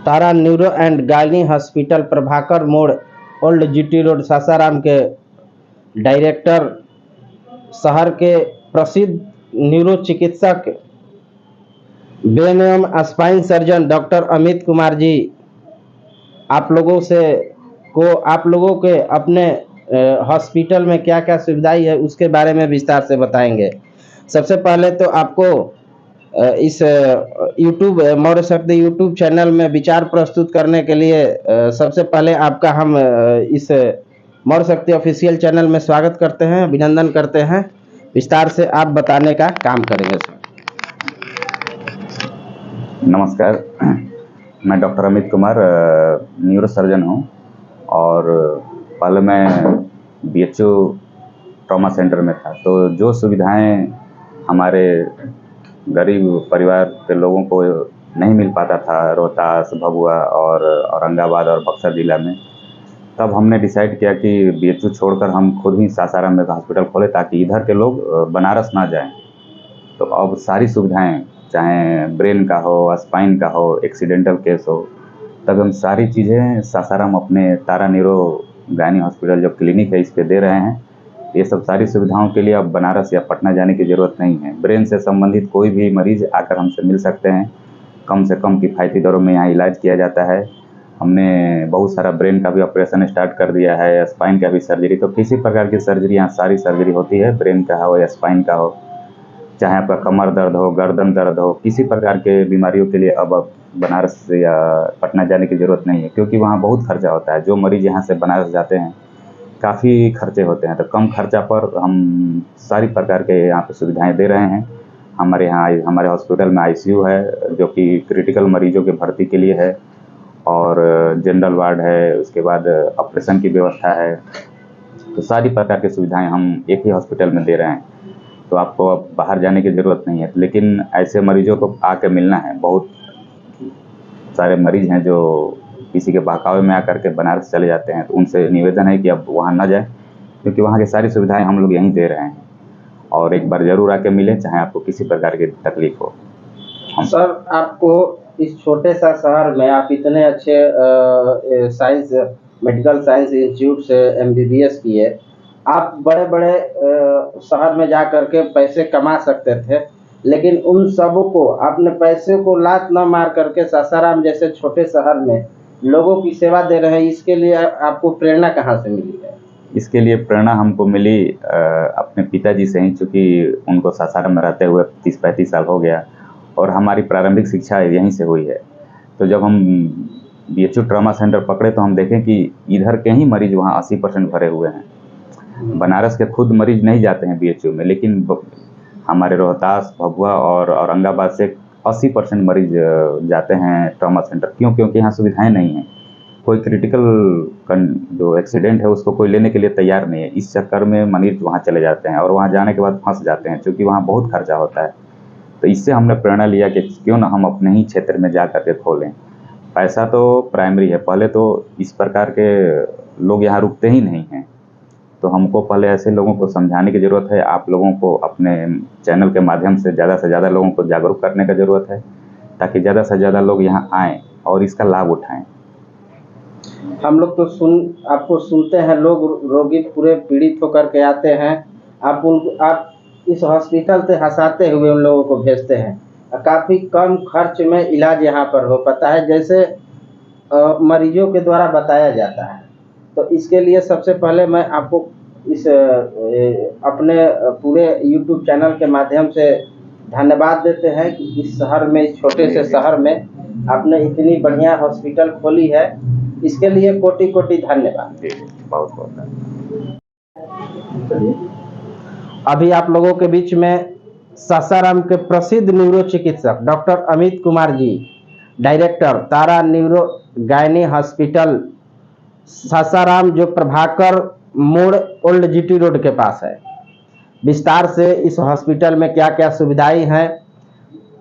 Tara neuro and gynae hospital Prabhakar मोड़ old GT road Sasaram के director, शहर के प्रसिद्ध न्यूरो चिकित्सक ब्रेन एवं spine surgeon doctor Amit Kumar ji आप लोगों के अपने हॉस्पिटल में क्या क्या सुविधाएं है उसके बारे में विस्तार से बताएंगे। सबसे पहले तो आपको इस यूट्यूब मौर्य शक्ति यूट्यूब चैनल में विचार प्रस्तुत करने के लिए सबसे पहले आपका हम इस मौर्य शक्ति ऑफिशियल चैनल में स्वागत करते हैं, अभिनंदन करते हैं। विस्तार से आप बताने का काम करेंगे सर। नमस्कार, मैं doctor Amit Kumar neuro surgeon हूँ और पहले मैं बीएचयू ट्रॉमा सेंटर में था। तो जो सुविधाएं हमारे गरीब परिवार के लोगों को नहीं मिल पाता था रोहतास, भभुआ और औरंगाबाद और बक्सर ज़िला में, तब हमने डिसाइड किया कि बीएचयू छोड़कर हम खुद ही सासाराम में हॉस्पिटल खोलें ताकि इधर के लोग बनारस ना जाएं। तो अब सारी सुविधाएं, चाहे ब्रेन का हो, स्पाइन का हो, एक्सीडेंटल केस हो, तब हम सारी चीज़ें सासाराम अपने तारा न्यूरो गायनी हॉस्पिटल जो क्लिनिक है इस पे दे रहे हैं। ये सब सारी सुविधाओं के लिए अब बनारस या पटना जाने की ज़रूरत नहीं है। ब्रेन से संबंधित कोई भी मरीज़ आकर हमसे मिल सकते हैं। कम से कम किफ़ायती दरों में यहाँ इलाज किया जाता है। हमने बहुत सारा ब्रेन का भी ऑपरेशन स्टार्ट कर दिया है, स्पाइन का भी सर्जरी। तो किसी प्रकार की सर्जरी यहाँ सारी सर्जरी होती है, ब्रेन का हो या स्पाइन का हो। चाहे आपका कमर दर्द हो, गर्दन दर्द हो, किसी प्रकार के बीमारियों के लिए अब बनारस या पटना जाने की ज़रूरत नहीं है, क्योंकि वहाँ बहुत खर्चा होता है। जो मरीज़ यहाँ से बनारस जाते हैं काफ़ी खर्चे होते हैं, तो कम खर्चा पर हम सारी प्रकार के यहाँ पे सुविधाएं दे रहे हैं। हमारे यहाँ हमारे हॉस्पिटल में आईसीयू है जो कि क्रिटिकल मरीजों के भर्ती के लिए है, और जनरल वार्ड है, उसके बाद ऑपरेशन की व्यवस्था है। तो सारी प्रकार की सुविधाएं हम एक ही हॉस्पिटल में दे रहे हैं। तो आपको अब बाहर जाने की ज़रूरत नहीं है। लेकिन ऐसे मरीजों को आके मिलना है। बहुत सारे मरीज़ हैं जो किसी के बहकावे में आकर के बनारस चले जाते हैं, तो उनसे निवेदन है कि अब वहाँ ना जाएं, क्योंकि वहाँ की सारी सुविधाएं हम लोग यहीं दे रहे हैं। और एक बार ज़रूर आके मिलें, चाहे आपको किसी प्रकार की तकलीफ हो। सर, आपको इस छोटे सा शहर में आप इतने अच्छे साइंस मेडिकल साइंस इंस्टीट्यूट से एमबीबीएस किए, आप बड़े बड़े शहर में जा करके पैसे कमा सकते थे, लेकिन उन सबों को आपने पैसे को लात न मार करके सासाराम जैसे छोटे शहर में लोगों की सेवा दे रहे हैं। इसके लिए आपको प्रेरणा कहाँ से मिली है? इसके लिए प्रेरणा हमको मिली अपने पिताजी से ही, चूँकि उनको सासाराम में रहते हुए 30-35 साल हो गया और हमारी प्रारंभिक शिक्षा यहीं से हुई है। तो जब हम बीएचयू ट्रॉमा सेंटर पकड़े तो हम देखें कि इधर के ही मरीज़ वहाँ 80% भरे हुए हैं। बनारस के खुद मरीज़ नहीं जाते हैं बीएचयू में, लेकिन हमारे रोहतास, भभुआ और औरंगाबाद से 80% मरीज़ जाते हैं ट्रॉमा सेंटर। क्यों? क्योंकि यहाँ सुविधाएं नहीं हैं। कोई क्रिटिकल जो एक्सीडेंट है उसको कोई लेने के लिए तैयार नहीं है। इस चक्कर में मरीज़ वहाँ चले जाते हैं और वहाँ जाने के बाद फंस जाते हैं, क्योंकि वहाँ बहुत खर्चा होता है। तो इससे हमने प्रेरणा लिया कि क्यों ना हम अपने ही क्षेत्र में जा करके खोलें। पैसा तो प्राइमरी है, पहले तो इस प्रकार के लोग यहाँ रुकते ही नहीं हैं। तो हमको पहले ऐसे लोगों को समझाने की ज़रूरत है। आप लोगों को अपने चैनल के माध्यम से ज़्यादा लोगों को जागरूक करने का ज़रूरत है, ताकि ज़्यादा से ज़्यादा लोग यहाँ आएँ और इसका लाभ उठाएँ। हम लोग तो आपको सुनते हैं, लोग रोगी पूरे पीड़ित होकर के आते हैं, आप इस हॉस्पिटल से हंसाते हुए उन लोगों को भेजते हैं। काफ़ी कम खर्च में इलाज यहाँ पर हो पाता है, जैसे मरीजों के द्वारा बताया जाता है। तो इसके लिए सबसे पहले मैं आपको इस अपने पूरे यूट्यूब चैनल के माध्यम से धन्यवाद देते हैं कि इस शहर में, इस छोटे से शहर में आपने इतनी बढ़िया हॉस्पिटल खोली है। इसके लिए कोटि कोटि धन्यवाद। बहुत बहुत धन्यवाद। अभी आप लोगों के बीच में सासाराम के प्रसिद्ध न्यूरो चिकित्सक डॉक्टर अमित कुमार जी, डायरेक्टर तारा न्यूरो गायनी हॉस्पिटल सासाराम, जो प्रभाकर मोड़ ओल्ड जीटी रोड के पास है। विस्तार से इस हॉस्पिटल में क्या क्या सुविधाएं हैं,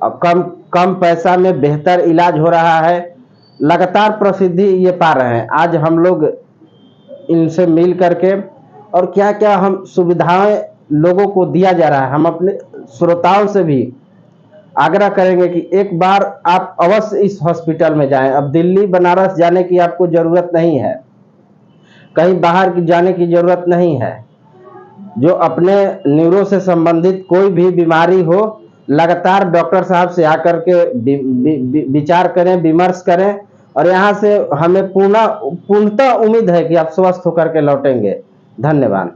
कम पैसा में बेहतर इलाज हो रहा है, लगातार प्रसिद्धि ये पा रहे हैं। आज हम लोग इनसे मिल करके और क्या क्या हम सुविधाएं लोगों को दिया जा रहा है, हम अपने श्रोताओं से भी आग्रह करेंगे कि एक बार आप अवश्य इस हॉस्पिटल में जाएं। अब दिल्ली बनारस जाने की आपको ज़रूरत नहीं है, कहीं बाहर की जाने की ज़रूरत नहीं है। जो अपने न्यूरो से संबंधित कोई भी बीमारी हो, लगातार डॉक्टर साहब से आकर के विचार करें, विमर्श करें, और यहाँ से हमें पूर्णतः उम्मीद है कि आप स्वस्थ होकर के लौटेंगे। धन्यवाद।